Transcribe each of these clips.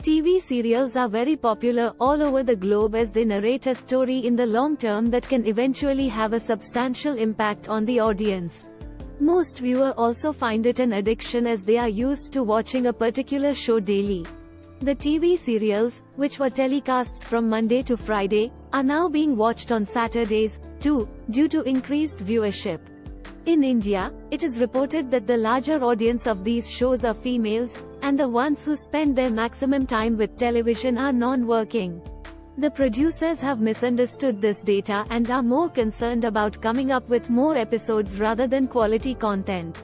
TV serials are very popular all over the globe as they narrate a story in the long term that can eventually have a substantial impact on the audience. Most viewers also find it an addiction as they are used to watching a particular show daily. The TV serials, which were telecast from Monday to Friday, are now being watched on Saturdays, too, due to increased viewership. In India, it is reported that the larger audience of these shows are females, and the ones who spend their maximum time with television are non-working. The producers have misunderstood this data and are more concerned about coming up with more episodes rather than quality content.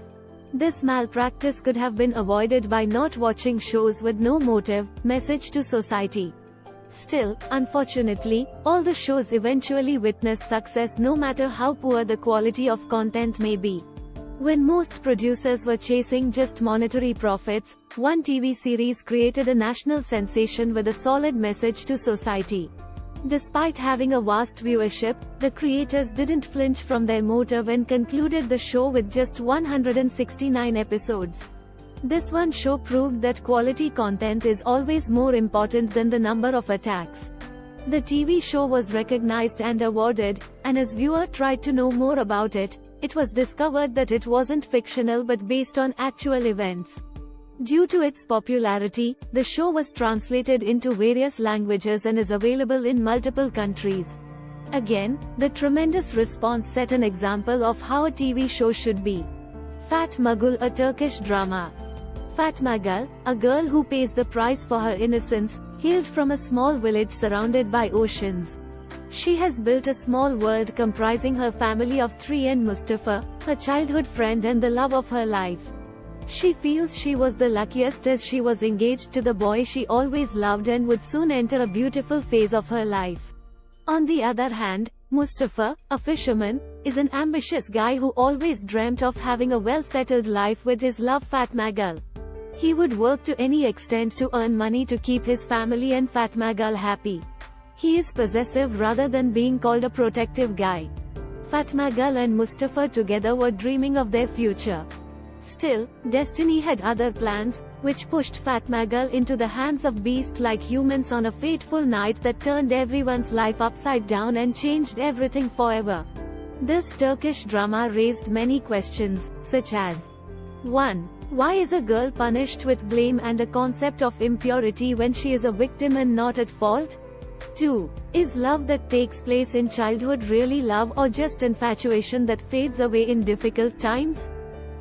This malpractice could have been avoided by not watching shows with no motive, message to society. Still, unfortunately, all the shows eventually witness success no matter how poor the quality of content may be. When most producers were chasing just monetary profits, one TV series created a national sensation with a solid message to society. Despite having a vast viewership, the creators didn't flinch from their motive and concluded the show with just 169 episodes. This one show proved that quality content is always more important than the number of attacks. The TV show was recognized and awarded, and as viewers tried to know more about it, it was discovered that it wasn't fictional but based on actual events. Due to its popularity, the show was translated into various languages and is available in multiple countries. Again, the tremendous response set an example of how a TV show should be. Fatmagul, a Turkish drama. Fatmagul, a girl who pays the price for her innocence, hailed from a small village surrounded by oceans. She has built a small world comprising her family of 3 and Mustafa, her childhood friend and the love of her life. She feels she was the luckiest as she was engaged to the boy she always loved and would soon enter a beautiful phase of her life. On the other hand, Mustafa, a fisherman, is an ambitious guy who always dreamt of having a well-settled life with his love Fatmagul. He would work to any extent to earn money to keep his family and Fatmagul happy. He is possessive rather than being called a protective guy. Fatmagul and Mustafa together were dreaming of their future. Still, destiny had other plans, which pushed Fatmagul into the hands of beast-like humans on a fateful night that turned everyone's life upside down and changed everything forever. This Turkish drama raised many questions, such as 1. Why is a girl punished with blame and a concept of impurity when she is a victim and not at fault? 2. Is love that takes place in childhood really love or just infatuation that fades away in difficult times?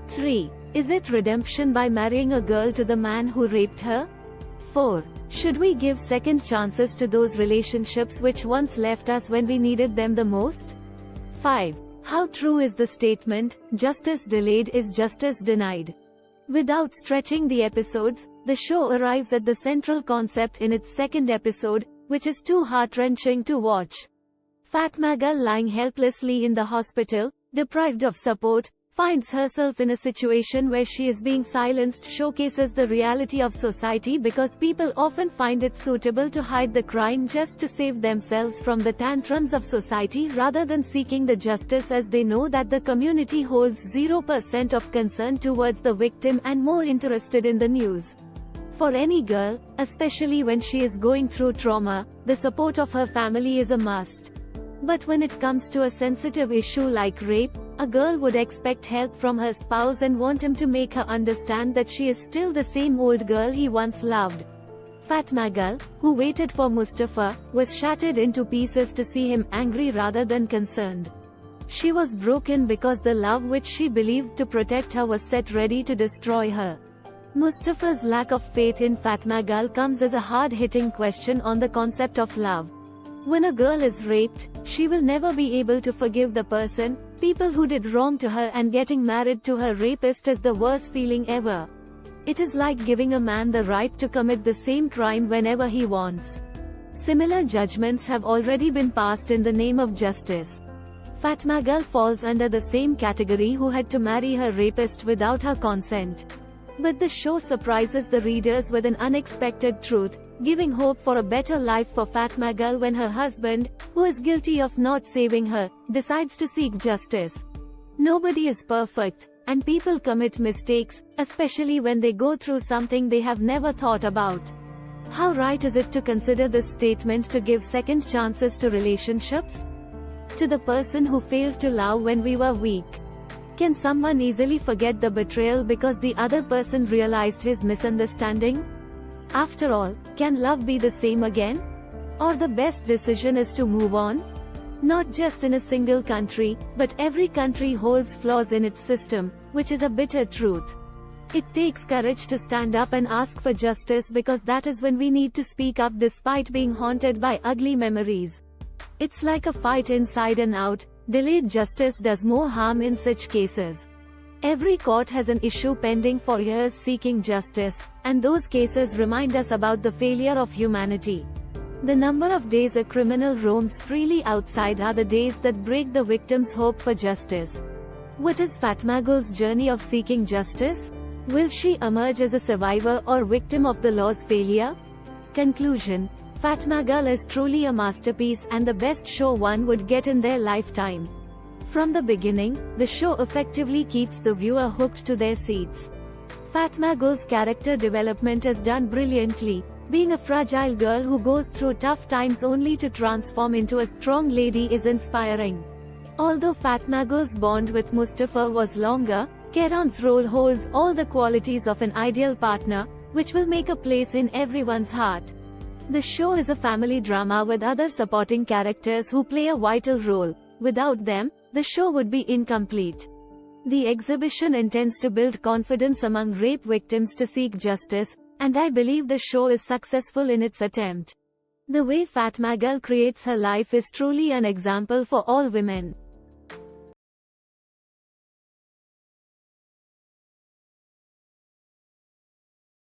3. Is it redemption by marrying a girl to the man who raped her? 4. Should we give second chances to those relationships which once left us when we needed them the most? 5. How true is the statement, justice delayed is justice denied? Without stretching the episodes, the show arrives at the central concept in its second episode, which is too heart-wrenching to watch. Fatmagul, lying helplessly in the hospital, deprived of support, finds herself in a situation where she is being silenced, showcases the reality of society because people often find it suitable to hide the crime just to save themselves from the tantrums of society rather than seeking the justice, as they know that the community holds 0% of concern towards the victim and more interested in the news. For any girl, especially when she is going through trauma, the support of her family is a must. But when it comes to a sensitive issue like rape, a girl would expect help from her spouse and want him to make her understand that she is still the same old girl he once loved. Fatmagul, who waited for Mustafa, was shattered into pieces to see him angry rather than concerned. She was broken because the love which she believed to protect her was set ready to destroy her. Mustafa's lack of faith in Fatmagul comes as a hard-hitting question on the concept of love. When a girl is raped, she will never be able to forgive the people who did wrong to her, and getting married to her rapist is the worst feeling ever. It is like giving a man the right to commit the same crime whenever he wants. Similar judgments have already been passed in the name of justice. Fatmagul falls under the same category who had to marry her rapist without her consent. But the show surprises the readers with an unexpected truth, giving hope for a better life for Fatmagul when her husband, who is guilty of not saving her, decides to seek justice. Nobody is perfect, and people commit mistakes, especially when they go through something they have never thought about. How right is it to consider this statement to give second chances to relationships? To the person who failed to love when we were weak. Can someone easily forget the betrayal because the other person realized his misunderstanding? After all, can love be the same again? Or the best decision is to move on? Not just in a single country, but every country holds flaws in its system, which is a bitter truth. It takes courage to stand up and ask for justice, because that is when we need to speak up despite being haunted by ugly memories. It's like a fight inside and out. Delayed justice does more harm in such cases. Every court has an issue pending for years seeking justice, and those cases remind us about the failure of humanity. The number of days a criminal roams freely outside are the days that break the victim's hope for justice. What is Fatmagul's journey of seeking justice? Will she emerge as a survivor or victim of the law's failure? Conclusion: Fatmagul is truly a masterpiece and the best show one would get in their lifetime. From the beginning, the show effectively keeps the viewer hooked to their seats. Fatmagul's character development is done brilliantly. Being a fragile girl who goes through tough times only to transform into a strong lady is inspiring. Although Fatmagul's bond with Mustafa was longer, Kairon's role holds all the qualities of an ideal partner, which will make a place in everyone's heart. The show is a family drama with other supporting characters who play a vital role. Without them, the show would be incomplete. The exhibition intends to build confidence among rape victims to seek justice, and I believe the show is successful in its attempt. The way Fatmagul creates her life is truly an example for all women.